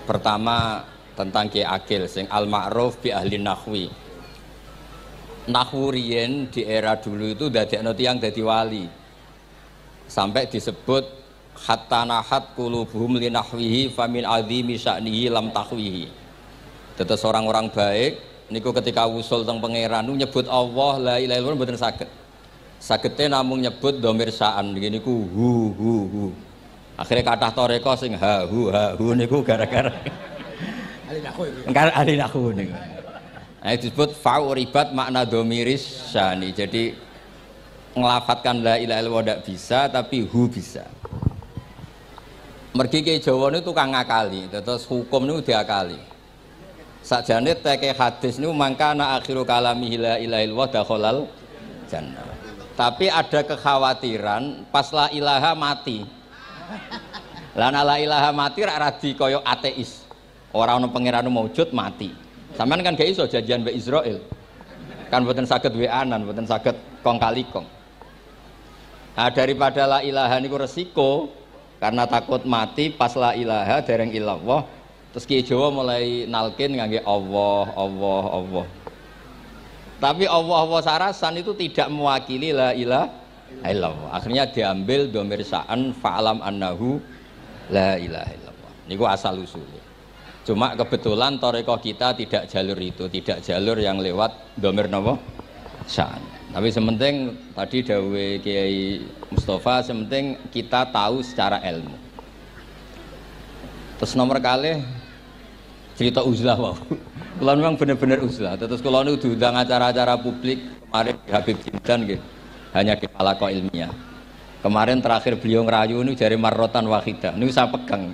Pertama tentang Ki Akil sing al-ma'ruf bi ahli nahwi. Nahwu riyen di era dulu itu dadekno tiyang dadi wali. Sampai disebut hatta nahat qulubuhum li nahwihi famin azimi sya'nihi lam tahwihi. Tetes orang-orang baik niku ketika wusul teng pangeran nyebut Allah la ilaha illallah mboten saged. Sagete namung nyebut dhamir sya'an niku hu. Akhirnya kathah toreko sing ha hu niku gara-gara ahli nahwu niku. Nah, disebut fa'uribat makna domiris syani. Jadi ngelafatkan la ilaha illallah tidak bisa, tapi hu bisa. Mergi ke Jawa itu tukang ngakali, terus hukum itu diakali. Sakjane teke hadis niku mangkana akhiru kalamihi la ilaha illallah dakhalal jannah. Tapi ada kekhawatiran pas la ilaha mati. Lah la ilaha mati rak radi kaya ateis. Ora ana pangeran maujud mati. Sampean kan gak iso janjian mbek Israel. Kan mboten saged weanan, mboten saged kong kali kong. Nah, daripada la ilaha niku resiko karena takut mati pas la ilaha dereng illallah. Terus Ki Jawa mulai nalkin ngangge Allah. Tapi Allah sarasan itu tidak mewakili la ilaha illallah. Akhirnya diambil dhamir sya'an fa'alam annahu la ilaha illallah. Niku asal usulnya. Cuma kebetulan torekoh kita tidak jalur itu, tidak jalur yang lewat dhamir napa sya'an. Tapi sementing tadi dawe Kiai Mustafa, sementing kita tahu secara ilmu. Terus nomor kalih cerita uzlah wow. Kalau memang benar-benar uzlah. Terus kalau nu diundang acara-acara publik kemarin Habib Jimdan gitu, hanya di halaqah ilmiah. Kemarin terakhir beliau ngerayu ini dari marrotan wahidah. Ini saya pegang.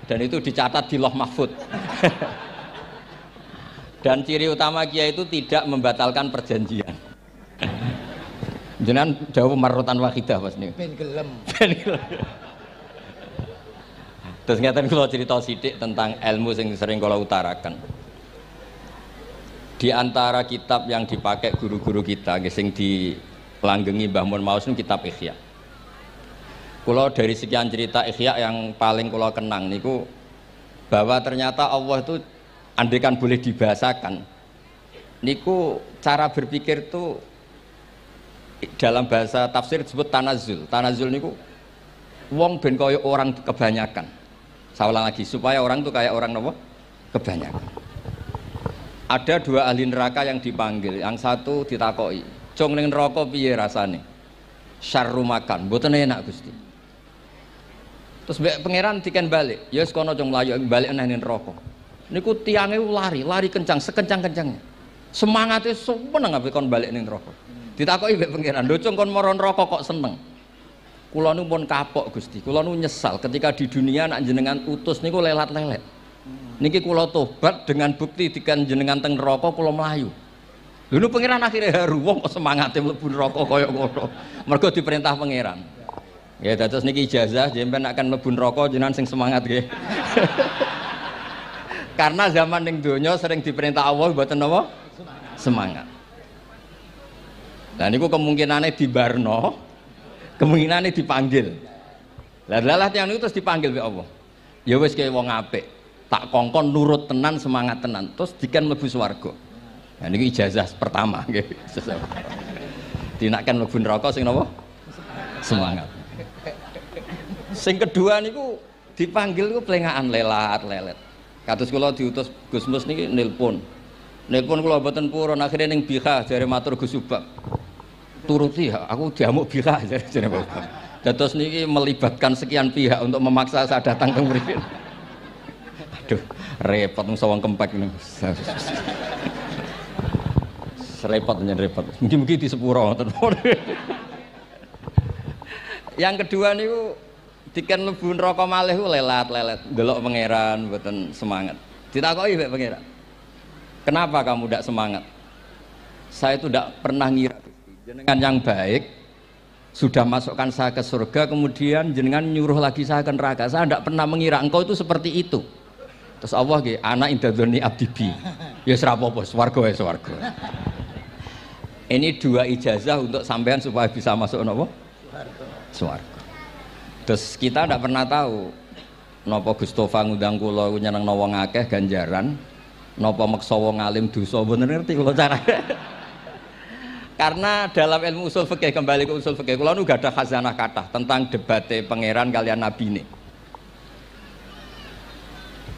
Dan itu dicatat di Loh Mahfud. Dan ciri utama kiai itu tidak membatalkan perjanjian. Jenengan dawuh marrotan wahidah pas niku. Ben gelem. Terus ngeten kula cerita sithik tentang ilmu yang sering kula utarakan. Di antara kitab yang dipakai guru-guru kita sing dilanggengi Mbah Mun Maus niku kitab Ihya. Kula dari sekian cerita Ihya yang paling kula kenang niku bahwa ternyata Allah itu andaikan boleh dibahasakan niku cara berpikir itu dalam bahasa tafsir disebut tanazul. Tanazul niku wong ben kaya orang kebanyakan. Saya ulang lagi supaya orang itu kayak orang nopo kebanyakan. Ada dua ahli neraka yang dipanggil, yang satu ditakoki, "Cung ning neraka piye rasane?" "Syarru makan." "Mboten enak, Gusti." Terus pangeran diken balik, ya wis kono cung mlayu balik nang neraka. Niku tiange lari kencang, sekencang-kencangnya. Semangate seneng ambek kon balik ning neraka. Ditakoki mbek pangeran, "Lho cung kon mara neraka kok seneng?" "Kula nu pun kapok Gusti, kula nu nyesal ketika di dunia nak jenengan utus niku lelat-lelet. Niki kula tobat dengan bukti diken jenengan teng neraka kula mlayu." Lho nu pangeran akhirnya haru, wong kok semangate mlebu neraka kaya ngono. Mergo diperintah pangeran. Ya dados niki ijazah jenengan akan mlebu neraka jenengan sing semangat nggih. Karena zaman ning donya sering diperintah Allah mboten napa? Semangat. Lah niku kemungkinane dibarno, kemungkinane dipanggil. Lah tiyang niku terus dipanggil oleh Allah. Ya wis kaya wong apik, tak kongkon nurut tenan, semangat tenan, terus diken mlebu swarga. Nah niku ijazah pertama nggih. Dinaken mlebu neraka sing napa? Semangat. Sing kedua niku dipanggil niku plengakan lelat-lelet. Kados kula diutus Gus Mus niki nelpon kula mboten purun, akhirnya ning Bika jare matur Gus Subak. Turuti ya, aku diamuk Bika jare Bapak. Dados niki melibatkan sekian pihak untuk memaksa saya datang ke mriki. Aduh, repot wong sawang kempek niku. Repot. Mungkin di sepuro ngoten. Yang kedua niku diken mlebu neraka malih lelat-lelet ndelok pangeran mboten semangat. Ditakoki mbek pangeran, "Kenapa kamu tidak semangat?" "Saya itu tidak pernah ngira jenengan yang baik sudah masukkan saya ke surga, kemudian jenengan nyuruh lagi saya ke neraka. Saya tidak pernah mengira engkau itu seperti itu." Terus Allah nggih, "Ana indadzoni abdibi." Ya ora apa-apa, swarga wae swarga. Ini dua ijazah untuk sampean supaya bisa masuk napa? Swarga. Terus kita tidak pernah tahu napa Gustofa ngundang kula nyenengno wong akeh ganjaran, napa meksa wong alim dosa, mboten ngerti kula carane. Karena dalam ilmu usul fikih, kembali ke usul fikih, kula nu gak ada khazanah kathah tentang debate pangeran kalian nabine.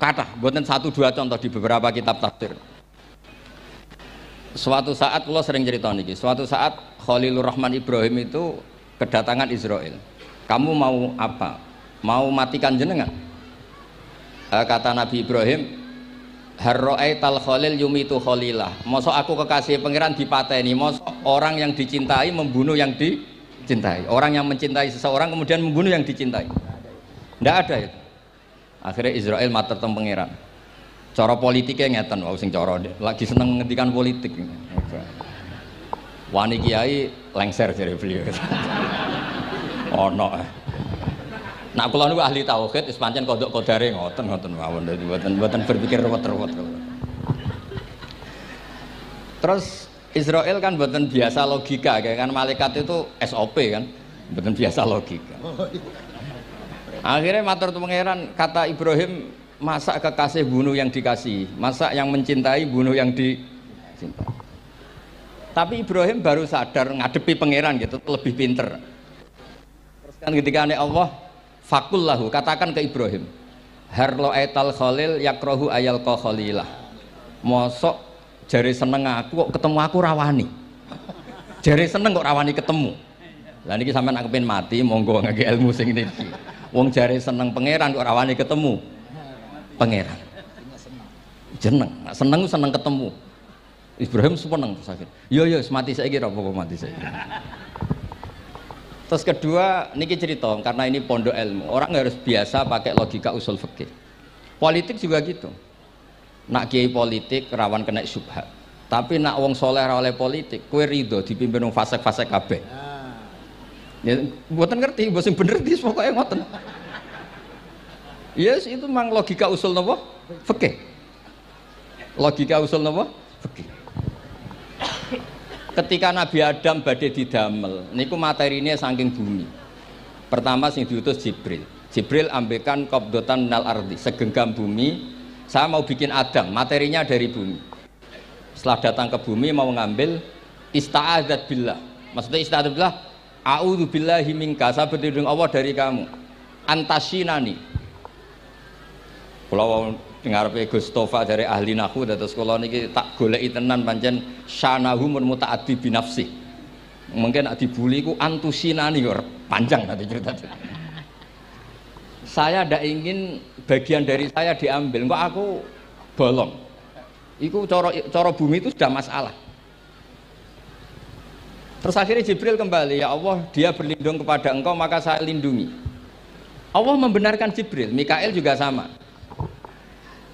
Kathah, mboten satu dua contoh di beberapa kitab tafsir. Suatu saat kula sering cerita niki, suatu saat Khalilur Rahman Ibrahim itu kedatangan Israel. Kamu mau apa? Mau matikan jenengan? Kata Nabi Ibrahim, Harro'aital Khalil yumitu Khalilah. Mosok aku kekasih pangeran dipateni, mosok orang yang dicintai membunuh yang dicintai. Orang yang mencintai seseorang kemudian membunuh yang dicintai. Tidak ada itu. Akhirnya Israel matur teng pangeran. Cara politiknya ngeten, wau sing cara lagi seneng ngendikan politik. Wani kiai lengser dari beliau. Ono. Nak kula niku ahli tauhid wis pancen kodok kodare ngoten mawon dadi mboten berpikir ruwet-ruwet. Terus Israel kan mboten biasa logika, kayak kan malaikat itu SOP kan, mboten biasa logika. Akhirnya matur tu pangeran, kata Ibrahim, masa kekasih bunuh yang dikasih, masa yang mencintai bunuh yang dicintai. Tapi Ibrahim baru sadar ngadepi pangeran gitu, lebih pinter. Terus kan ketika Allah fakullahu, katakan ke Ibrahim, harlo etal khalil yakrohu ayal ko khalilah. Mosok jari seneng aku kok ketemu aku rawani. Jari seneng kok rawani ketemu. Lah niki sampean aku pengen mati, monggo ngangge ilmu sing niki. Wong jari seneng pangeran kok rawani ketemu pangeran. Jeneng, seneng ketemu. Ibrahim seneng sakit. Yo mati saiki ora apa-apa mati saiki. Terus kedua, niki cerita karena ini pondok ilmu, orang harus biasa pakai logika usul fikih. Politik juga gitu. Nak kiai politik rawan kena syubhat. Tapi nak wong soleh oleh politik, kue ridho dipimpin wong fasik-fasik kabeh. Ya, mboten ngerti, mbok sing bener dis pokoke ngoten. Yes, itu memang logika usul napa? Fikih. Logika usul napa? Fikih. Ketika Nabi Adam badhe didamel, niku materinya saking bumi. Pertama sing diutus Jibril. Jibril ambekan qabdotan minal ardi, segenggam bumi. Saya mau bikin Adam, materinya dari bumi. Setelah datang ke bumi mau ngambil ista'adzat billah. Maksudnya ista'adzat billah, a'udzu billahi minka, saya berlindung Allah dari kamu. Antasinani. Kalau ngarepe Gustofa dari ahli nahwu dados kula niki tak goleki tenan pancen syanahu mun mutaaddi bi nafsi. Mungkin nek dibuli ku antusinani kok panjang nanti cerita. Saya ndak ingin bagian dari saya diambil, kok aku bolong. Iku cara bumi itu sudah masalah. Terus akhirnya Jibril kembali, ya Allah, dia berlindung kepada engkau maka saya lindungi. Allah membenarkan Jibril, Mikail juga sama.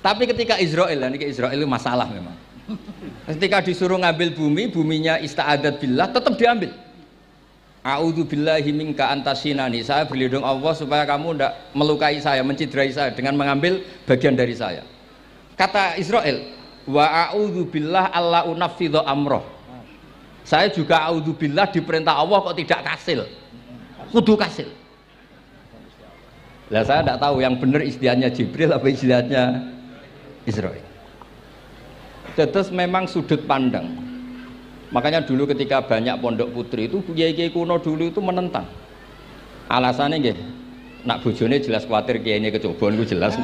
Tapi ketika Israel, ini Israel itu masalah memang. Ketika disuruh ngambil bumi, buminya ista'adat billah, tetap diambil. A'udzu billahi minka antasinani. Saya berlindung Allah supaya kamu tidak melukai saya, menciderai saya dengan mengambil bagian dari saya. Kata Israel, wa a'udzu billah alla unaffidha amroh. Saya juga a'udzu billah diperintah Allah kok tidak kasil. Kudu kasil. Lah saya tidak tahu yang benar istilahnya Jibril apa istilahnya Israel. Terus memang sudut pandang. Makanya dulu ketika banyak pondok putri itu kiai-kiai kuno dulu itu menentang. Alasannya nggih, nak bojone jelas khawatir kiainya kecobaan itu jelas.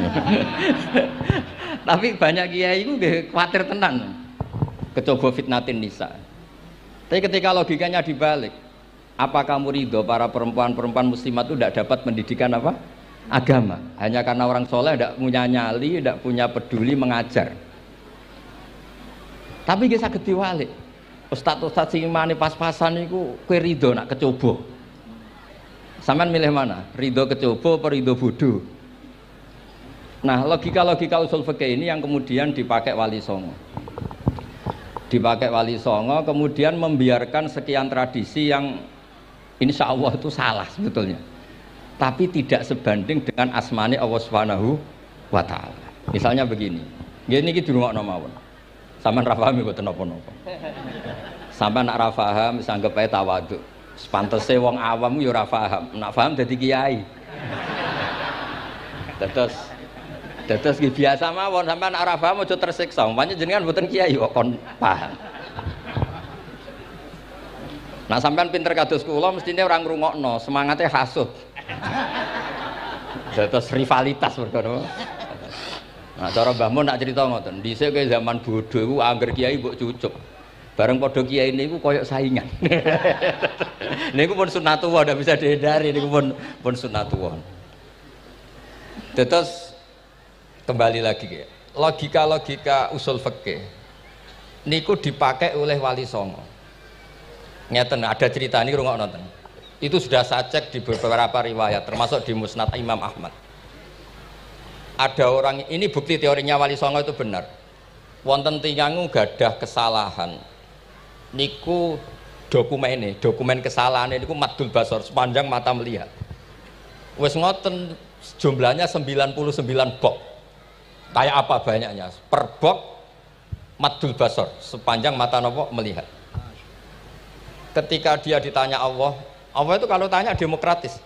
Tapi banyak kiai itu nggih khawatir tenan. Kecoba fitnatin nisa. Tapi ketika logikanya dibalik, apa kamu ridho para perempuan-perempuan muslimat itu tidak dapat pendidikan apa? Agama, hanya karena orang soleh tidak punya nyali, tidak punya peduli mengajar. Tapi dia saged diwalik. Ustaz-ustaz sing imane pas-pasan niku kowe ridho nak kecoba. Sampeyan milih mana? Ridho kecoba apa ridho bodoh? Nah, logika-logika usul fikih ini yang kemudian dipakai Wali Songo. Dipakai Wali Songo kemudian membiarkan sekian tradisi yang insya Allah itu salah sebetulnya. Tapi tidak sebanding dengan asmane Allah Subhanahu wa taala. Misalnya begini. Nggih niki dirungokno mawon. Sampeyan ra paham mboten napa-napa. Sampeyan nak ra paham wis anggap ae tawadhu. Sepantese wong awam yo ora paham. Nak paham dadi kiai. Dados nggih biasa mawon sampean ora paham aja tersiksa. Umpamane jenengan mboten kiai kok kon paham. Nah sampean pinter kados kula mestine ora ngrungokno, semangate hasud. Dados rivalitas mergo. Nah cara Mbah Mun nak cerita ngoten, dhisik ke zaman bodho iku angger kiai mbok cucuk. Bareng padha kiai niku koyok saingan. Niku pun sunatullah ndak bisa dihindari niku pun sunatullah. Terus kembali lagi logika usul fikih niku dipakai oleh Wali Songo. Ngeten ada cerita ini rungokno nonton. Itu sudah saya cek di beberapa riwayat termasuk di Musnad Imam Ahmad. Ada orang ini bukti teorinya Wali Songo itu benar. Wonten tiyang gadah kesalahan. Niku dokumen kesalahan niku madul basor sepanjang mata melihat. Wes ngoten jumlahnya 99 bok. Kayak apa banyaknya? Per bok madul basor sepanjang mata nopo melihat. Ketika dia ditanya Allah itu kalau tanya demokratis.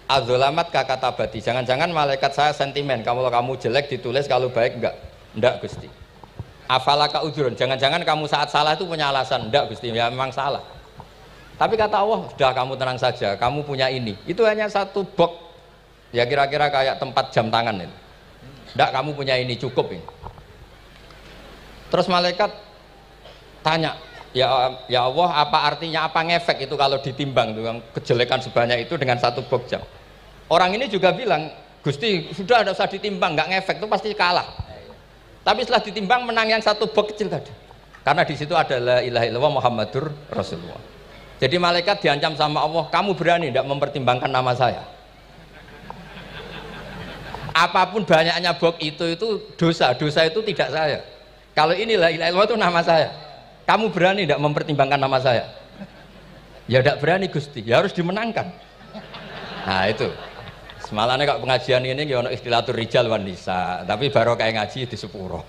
Adzolamat kakatabati. Jangan-jangan malaikat saya sentimen. Kalau kamu jelek ditulis, kalau baik enggak. Enggak Gusti. Afalaka ujurun. Jangan-jangan kamu saat salah itu punya alasan. Enggak Gusti. Ya memang salah. Tapi kata Allah, sudah kamu tenang saja. Kamu punya ini. Itu hanya satu box. Ya kira-kira kayak tempat jam tangan itu. Enggak, kamu punya ini cukup ini. Terus malaikat tanya, ya Allah, apa artinya, apa ngefek itu kalau ditimbang dengan kejelekan sebanyak itu dengan satu box jam. Orang ini juga bilang, Gusti sudah ada usah ditimbang, nggak ngefek itu pasti kalah. Tapi setelah ditimbang menang yang satu box kecil tadi. Karena di situ ada la ilaha illallah Muhammadur Rasulullah. Jadi malaikat diancam sama Allah, kamu berani tidak mempertimbangkan nama saya? Apapun banyaknya box itu dosa itu tidak saya. Kalau ini la ilaha illallah itu nama saya. Kamu berani tidak mempertimbangkan nama saya? Ya tidak berani Gusti, ya harus dimenangkan. Nah itu semalannya kok pengajian ini ya ono ikhtilatur rijal wan nisa, tapi baru kayak ngaji di sepuro.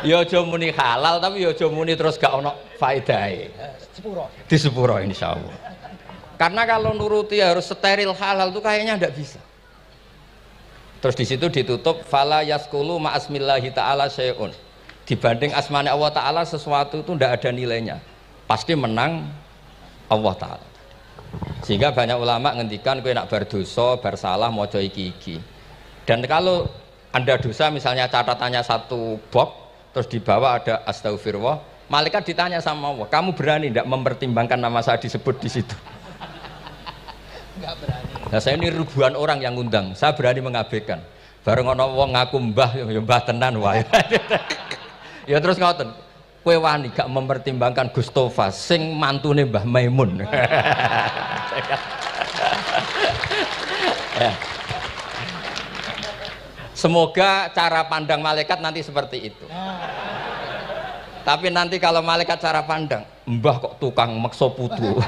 Ya aja muni halal tapi ya aja muni terus gak ono faedahe. Di sepuro insyaallah. Karena kalau nuruti harus steril halal itu kayaknya tidak bisa. Terus di situ ditutup fala yaskulu ma'asmillahi ta'ala syai'un. Dibanding asmane Allah Ta'ala sesuatu itu tidak ada nilainya, pasti menang Allah Ta'ala. Sehingga banyak ulama ngendikan kowe nak berdosa, bersalah maca iki. Dan kalau Anda dosa misalnya catatannya satu box terus di bawah ada astagfirullah, malaikat ditanya sama Allah, kamu berani tidak mempertimbangkan nama saya disebut di situ? Enggak berani. Nah saya ini ribuan orang yang ngundang, saya berani mengabaikan. Bareng ana wong ngaku mbah ya mbah tenan wae. Ya terus ngoten, kowe wani gak mempertimbangkan Gustofa sing mantune Mbah Maimun. Ya. Semoga cara pandang malaikat nanti seperti itu. Tapi nanti kalau malaikat cara pandang, mbah kok tukang maksa putu.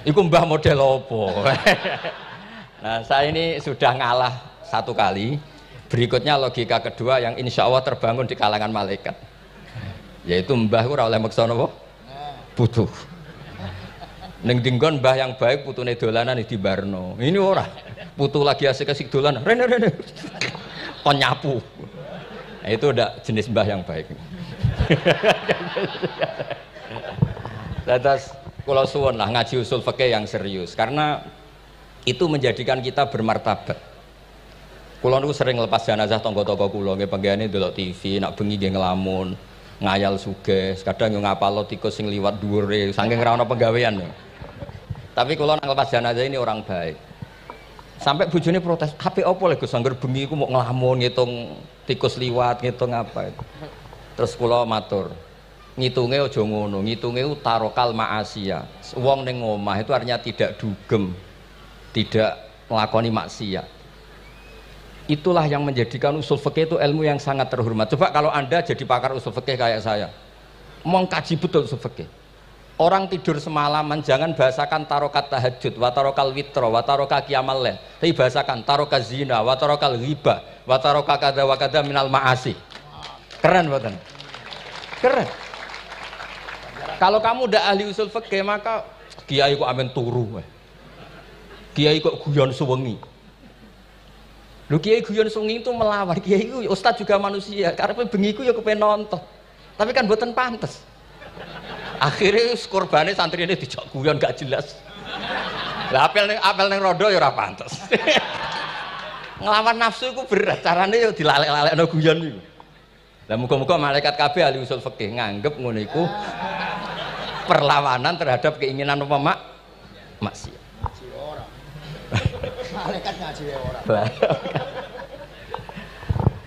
Itu mbah model opo. Nah saya ini sudah ngalah satu kali. Berikutnya logika kedua yang insya Allah terbangun di kalangan malaikat, yaitu mbah ora oleh maksa napa putu. Ning dinggon mbah yang baik putune dolanan di barno. Ini ora. Putu lagi asik-asik dolan. Rene. Kon nyapu. Nah, itu udah jenis mbah yang baik. Lantas kula suwun lah ngaji usul fikih yang serius karena itu menjadikan kita bermartabat. Kulo niku sering lepas jenazah tangga-tangga kula nggih penggene ndelok TV, nak bengi nggih ngelamun, ngayal sugih, kadang yo ngapalo tikus sing liwat dhuwure saking ora ana penggawean. Tapi kula nang lepas jenazah ini orang baik. Sampai bojone protes, "HP opo lho Gus angger bengi iku mau ngelamun ngitung tikus liwat, ngitung apa itu." Terus kula matur, ngitunge aja ngono, ngitunge tarokal ma'asiya. Wong ning omah itu artinya tidak dugem, tidak nglakoni maksiat. Itulah yang menjadikan usul fikih itu ilmu yang sangat terhormat. Coba kalau Anda jadi pakar usul fikih kayak saya, mengkaji betul usul fikih. Orang tidur semalaman jangan bahasakan tarokat tahajud, wa tarokal witro, wa taroka qiyamal lail. Tapi bahasakan taroka zina, wa tarokal ghibah, wa taroka kada wa kada minal ma'asi. Keren buatan? Keren. Kalau kamu udah ahli usul fikih maka kiai kok amen turu. Kiai kok guyon suwengi. Lho kiai guyon suwengi itu melawan. Kiai itu ustaz juga manusia. Karepe bengi iku ya kepen nonton. Tapi kan mboten pantes. Akhirnya korbane santri ini dijak guyon gak jelas. Lah apel ning rondo ya ora pantes. Nglawan nafsu iku berat. Carane ya dilalek-lalekno guyon iku. Lah muga-muga malaikat kabeh ahli usul fikih nganggep ngono iku perlawanan terhadap keinginan apa maksiat. Malaikat ngaji ora.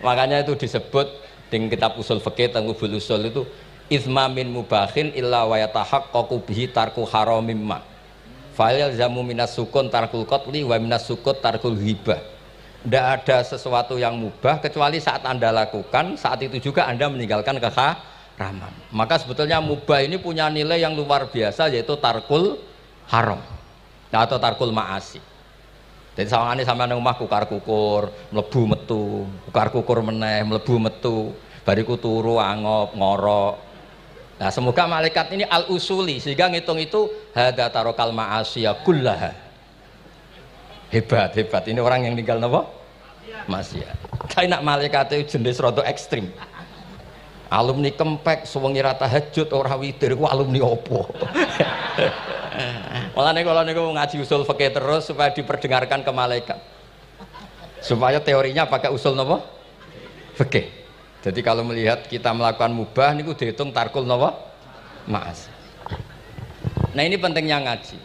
Makanya itu disebut di kitab usul fikih tentang usul itu izma min mubahin illa wa yatahaqqaqu bihi tarku haramim ma. Fa yalzamu minas sukun tarkul qatli wa minas sukut tarkul hibah. Tidak ada sesuatu yang mubah kecuali saat Anda lakukan, saat itu juga Anda meninggalkan keharaman. Maka sebetulnya mubah ini punya nilai yang luar biasa yaitu tarkul haram atau tarkul ma'asi. Jadi sawangane sampeyan nang omah kukar-kukur, mlebu metu, kukar-kukur meneh, mlebu metu, bariku turu angop, ngorok. Nah, semoga malaikat ini al-usuli sehingga ngitung itu hadza tarokal ma'asiya kullaha. Hebat. Ini orang yang tinggal napa? Maksiat. Kayak nak malaikat itu jenis rada ekstrim. Alumni kempek suwengi ra tahajud ora witir ku alumni opo? Mulane kalau niku ngaji usul fikih terus supaya diperdengarkan ke malaikat. Supaya teorinya pakai usul napa? Fikih. Jadi kalau melihat kita melakukan mubah niku dihitung tarkul napa? Ma'as. Nah, ini pentingnya ngaji.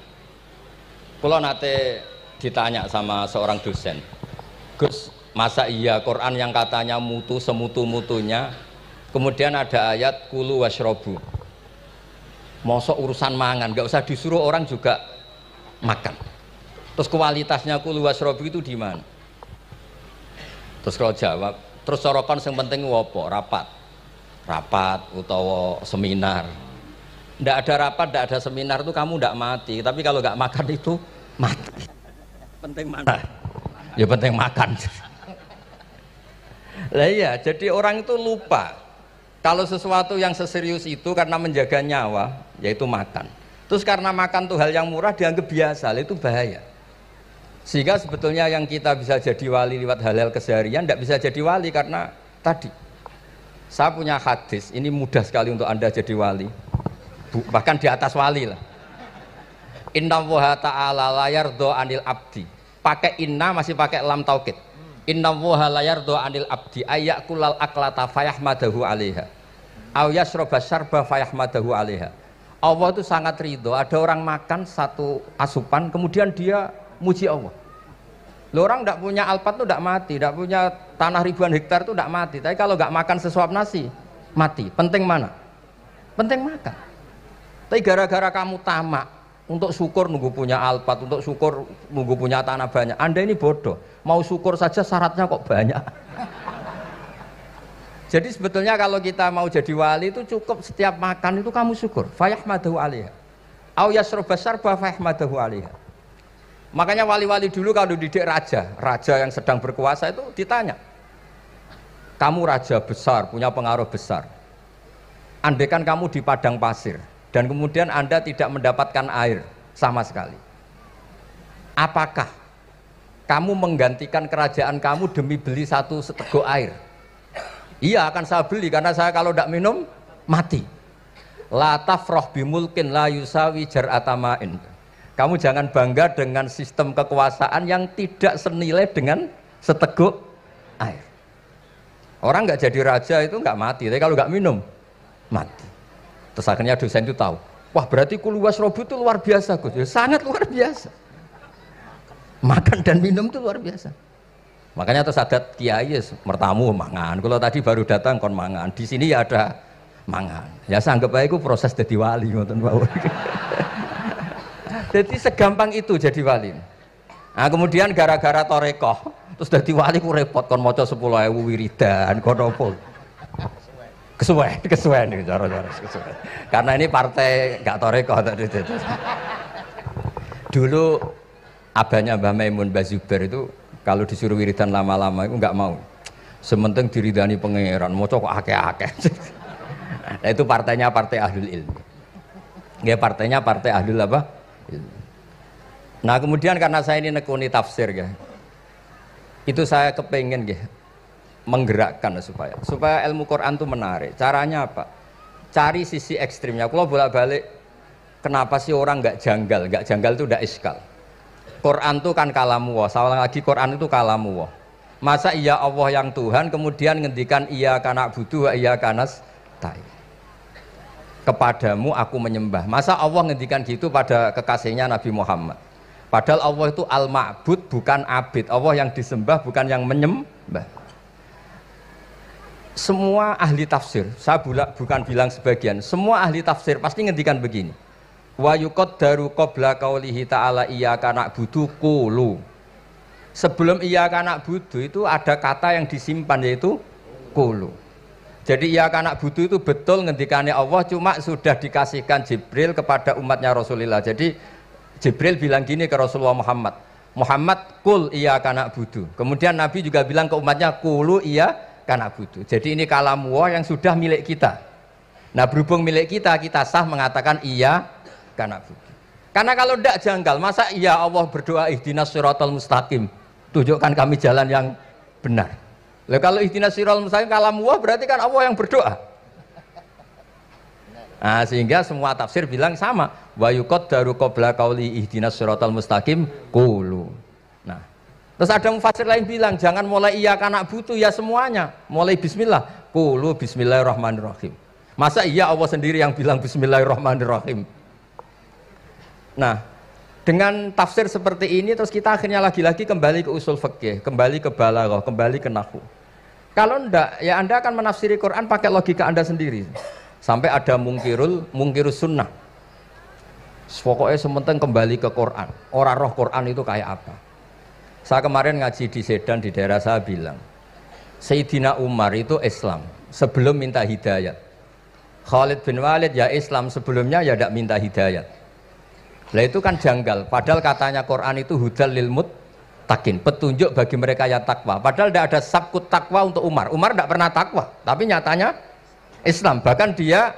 Kula nate ditanya sama seorang dosen. Gus, masa iya Quran yang katanya mutu semutu-mutunya kemudian ada ayat kulu washrobu, mosok urusan mangan nggak usah disuruh orang juga makan, terus kualitasnya kulu washrobu itu di mana? Terus kalau jawab terus sorokan yang penting wopo rapat utawa seminar. Ndak ada rapat, ndak ada seminar itu kamu ndak mati, tapi kalau nggak makan itu mati. Penting mana? Ya penting makan. Lah iya, jadi orang itu lupa kalau sesuatu yang seserius itu karena menjaga nyawa, yaitu makan. Terus karena makan tuh hal yang murah dianggap biasa, itu bahaya. Sehingga sebetulnya yang kita bisa jadi wali lewat hal-hal keseharian, tidak bisa jadi wali karena tadi. Saya punya hadis, ini mudah sekali untuk Anda jadi wali. Bahkan di atas wali lah. Inna woha ta'ala layar do anil abdi. Pakai inna masih pakai lam taukid. Inna woha layar do anil abdi ayyakulal aklata fayahmadahu alaiha aw yasroba syarba fayahmadahu alaiha. Allah itu sangat ridho ada orang makan satu asupan kemudian dia muji Allah. Loh, orang tidak punya alpat itu tidak mati, tidak punya tanah ribuan hektar itu tidak mati, tapi kalau nggak makan sesuap nasi mati. Penting mana? Penting makan. Tapi gara-gara kamu tamak untuk syukur nunggu punya alpat, untuk syukur nunggu punya tanah banyak, Anda ini bodoh. Mau syukur saja syaratnya kok banyak. Jadi sebetulnya kalau kita mau jadi wali itu cukup setiap makan itu kamu syukur. Fayahmadahu alaiha. Au yasroba syarba fayahmadahu alaiha. Makanya wali-wali dulu kalau didik raja yang sedang berkuasa itu ditanya, kamu raja besar, punya pengaruh besar. Andaikan kamu di padang pasir dan kemudian Anda tidak mendapatkan air sama sekali, apakah kamu menggantikan kerajaan kamu demi beli satu seteguk air? Iya, akan saya beli karena saya kalau tidak minum mati. La tafroh bimulkin la yusawi jar'atamain. Kamu jangan bangga dengan sistem kekuasaan yang tidak senilai dengan seteguk air. Orang nggak jadi raja itu nggak mati, tapi kalau nggak minum mati. Terus akhirnya dosen itu tahu, wah berarti kulu wasrobu itu luar biasa Gus, ya, sangat luar biasa. Makan dan minum itu luar biasa. Makanya terus adat kiai mertamu mangan. Kalau tadi baru datang kon mangan, di sini ya ada mangan. Ya saya anggap aja itu proses jadi wali ngoten mawon. Jadi segampang itu jadi wali. Nah, kemudian gara-gara torekoh terus jadi wali ku repot kon maca 10.000 wiridan kon opo. Kesuwen nih cara-cara kesuwen. Karena ini partai gak torekoh tadi. Dulu abahnya Mbah Maimun Mbah Zubair itu kalau disuruh wiridan lama-lama itu nggak mau. Sementing diridani pangeran, moco kok akeh-akeh. Nah, itu partainya partai ahlul ilmi. Ya partainya partai ahlul apa? Ilmi. Nah kemudian karena saya ini nekuni tafsir ya, itu saya kepengen ya, menggerakkan supaya ilmu Quran itu menarik. Caranya apa? Cari sisi ekstrimnya. Kalau bolak-balik, kenapa sih orang nggak janggal? Nggak janggal itu udah iskal. Quran itu kan kalamu Allah. Saya ulang lagi, Quran itu kalamu Allah. Masa iya Allah yang Tuhan kemudian ngendikan iya kana butuh iya kanas tai. Kepadamu aku menyembah. Masa Allah ngendikan gitu pada kekasihnya Nabi Muhammad? Padahal Allah itu al-ma'bud bukan abid. Allah yang disembah bukan yang menyembah. Semua ahli tafsir, saya bukan bilang sebagian, semua ahli tafsir pasti ngendikan begini. Wa yuqaddaru qabla qaulihi ta'ala iyyaka na'budu qulu. Sebelum iyyaka na'budu itu ada kata yang disimpan yaitu qulu. Jadi iyyaka na'budu itu betul ngendikane Allah, cuma sudah dikasihkan Jibril kepada umatnya Rasulullah. Jadi Jibril bilang gini ke Rasulullah Muhammad, Muhammad qul iyyaka na'budu. Kemudian Nabi juga bilang ke umatnya qulu iyyaka na'budu. Jadi ini kalam Allah yang sudah milik kita. Nah berhubung milik kita, kita sah mengatakan iya karena budi. Karena kalau tidak janggal, masa iya Allah berdoa ihdinas siratal mustaqim, tunjukkan kami jalan yang benar. Lalu kalau ihdinas siratal mustaqim kalam Allah berarti kan Allah yang berdoa. Nah, sehingga semua tafsir bilang sama. Wa yuqaddaru qabla qauli ihdinas siratal mustaqim qulu. Nah, terus ada mufassir lain bilang jangan mulai iya karena butuh ya semuanya, mulai bismillah, qulu bismillahirrahmanirrahim. Masa iya Allah sendiri yang bilang bismillahirrahmanirrahim? Nah, dengan tafsir seperti ini terus kita akhirnya lagi-lagi kembali ke usul fikih, kembali ke balaghah, kembali ke nahwu. Kalau enggak, ya Anda akan menafsiri Quran pakai logika Anda sendiri. Sampai ada mungkirus sunnah. Pokoknya sementing kembali ke Quran. Orang roh Quran itu kayak apa? Saya kemarin ngaji di Sedan di daerah saya bilang, Sayyidina Umar itu Islam sebelum minta hidayat. Khalid bin Walid ya Islam sebelumnya ya tidak minta hidayat. Lah itu kan janggal, padahal katanya Quran itu hudal lil muttaqin, petunjuk bagi mereka yang takwa. Padahal tidak ada sabkut takwa untuk Umar. Umar tidak pernah takwa, tapi nyatanya Islam. Bahkan dia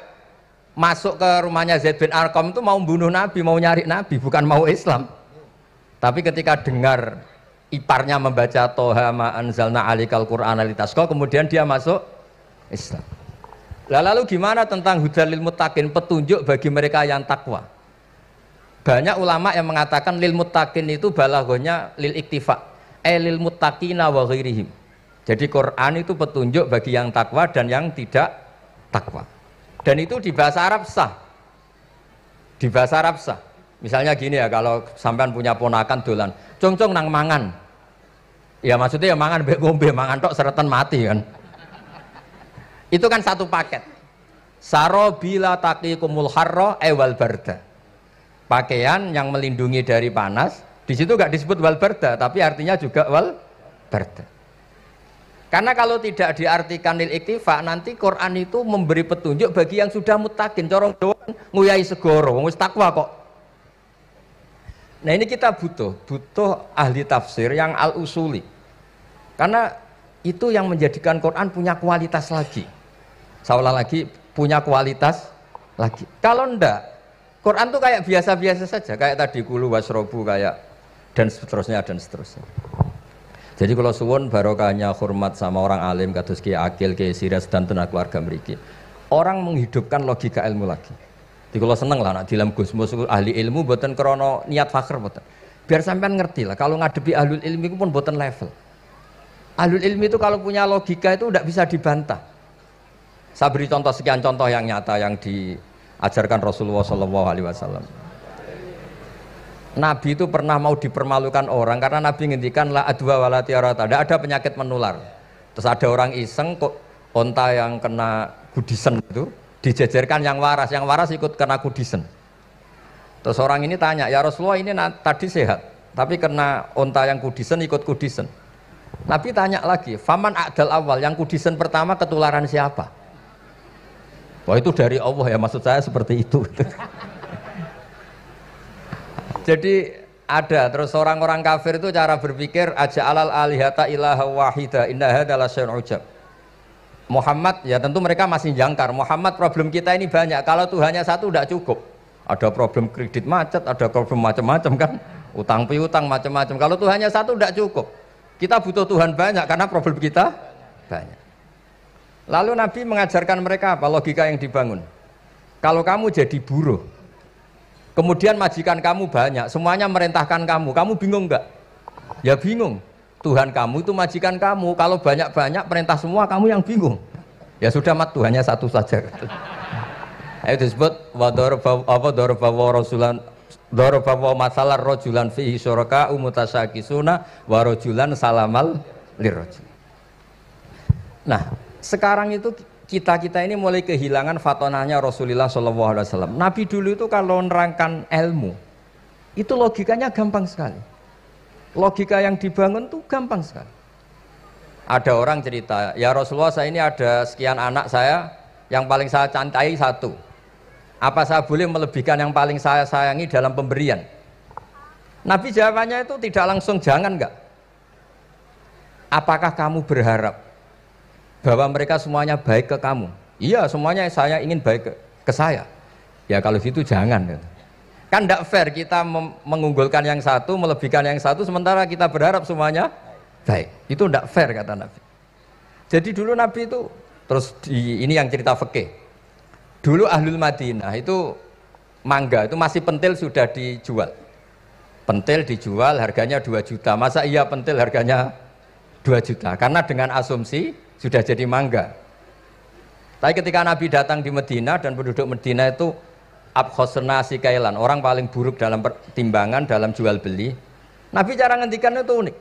masuk ke rumahnya Zaid bin Arqam itu mau bunuh Nabi, mau nyari Nabi, bukan mau Islam. Tapi ketika dengar iparnya membaca Toha ma anzalna alikal Qur'ana litasqa, kemudian dia masuk Islam. Lalu gimana tentang hudal lil muttaqin, petunjuk bagi mereka yang takwa? Banyak ulama yang mengatakan lil muttaqin itu balaghahnya lil iktifa, lil muttaqina wa ghairihim. Jadi Quran itu petunjuk bagi yang takwa dan yang tidak takwa. Dan itu di bahasa Arab sah. Di bahasa Arab sah. Misalnya gini ya, kalau sampean punya ponakan dolan, cong-cong nang mangan. Ya maksudnya ya mangan mbek ngombe, mangan tok seretan mati kan. Itu kan satu paket. Sarobila taqikumul harra wal barda. Pakaian yang melindungi dari panas, di situ nggak disebut wal barda, tapi artinya juga wal barda. Karena kalau tidak diartikan lil iktifa, nanti Quran itu memberi petunjuk bagi yang sudah muttaqin, corong doang nguyai segoro, wis takwa kok. Nah ini kita butuh ahli tafsir yang al-usuli. Karena itu yang menjadikan Quran punya kualitas lagi. Seolah lagi punya kualitas lagi. Kalau ndak, Quran tuh kayak biasa-biasa saja, kayak tadi kulu wasrobu kayak dan seterusnya dan seterusnya. Jadi kalau suwun barokahnya hormat sama orang alim kados Ki Akil, Ki Siras dan tenaga keluarga mriki. Orang menghidupkan logika ilmu lagi. Jadi kalau seneng lah nak dalam Gusmus ahli ilmu mboten krana niat fakir mboten. Biar sampean ngerti lah kalau ngadepi ahlul ilmi itu pun mboten level. Ahlul ilmi itu kalau punya logika itu tidak bisa dibantah. Saya beri contoh sekian contoh yang nyata yang diajarkan Rasulullah SAW. Nabi itu pernah mau dipermalukan orang karena Nabi ngendikan la adwa wala tiarata, tidak ada penyakit menular. Terus ada orang iseng kok onta yang kena kudisen itu dijejerkan yang waras ikut kena kudisen. Terus orang ini tanya, ya Rasulullah ini tadi sehat, tapi kena onta yang kudisen ikut kudisen. Nabi tanya lagi, faman a'dal awal, yang kudisen pertama ketularan siapa? Wah itu dari Allah ya, maksud saya seperti itu. Jadi ada terus orang-orang kafir itu cara berpikir aja alal alihata ilaha wahida inna hadalah syai'un ujab. Muhammad ya tentu mereka masih jangkar. Muhammad problem kita ini banyak. Kalau Tuhannya satu tidak cukup. Ada problem kredit macet, ada problem macam-macam kan. utang piutang macam-macam. Kalau Tuhannya satu tidak cukup. Kita butuh Tuhan banyak karena problem kita banyak. Lalu Nabi mengajarkan mereka apa? Logika yang dibangun. Kalau kamu jadi buruh, kemudian majikan kamu banyak, semuanya merintahkan kamu bingung enggak? Ya bingung. Tuhan kamu itu majikan kamu, kalau banyak-banyak perintah semua kamu yang bingung. Ya sudah mat, Tuhannya satu saja. Itu disebut Dorobawa masalah rojulan fihi syuraka umutasakisuna warojulan salamal lirrojul. Nah, sekarang itu kita ini mulai kehilangan fatonahnya Rasulullah SAW. Nabi dulu itu kalau nerangkan ilmu, itu logikanya gampang sekali. Logika yang dibangun tuh gampang sekali. Ada orang cerita, ya Rasulullah saya ini ada sekian anak saya, yang paling saya cintai satu. Apa saya boleh melebihkan yang paling saya sayangi dalam pemberian? Nabi jawabannya itu tidak langsung jangan enggak. Apakah kamu berharap bahwa mereka semuanya baik ke kamu? Iya, semuanya saya ingin baik ke saya. Ya kalau gitu jangan. Kan tidak fair kita mengunggulkan yang satu, melebihkan yang satu, sementara kita berharap semuanya baik. Itu tidak fair kata Nabi. Jadi dulu Nabi itu, terus ini yang cerita fikih. Dulu Ahlul Madinah itu mangga itu masih pentil sudah dijual. Pentil dijual harganya 2 juta. Masa iya pentil harganya 2 juta? Karena dengan asumsi sudah jadi mangga. Tapi ketika Nabi datang di Madinah dan penduduk Madinah itu abkhosna sikailan, orang paling buruk dalam pertimbangan dalam jual beli. Nabi cara ngendikan itu unik.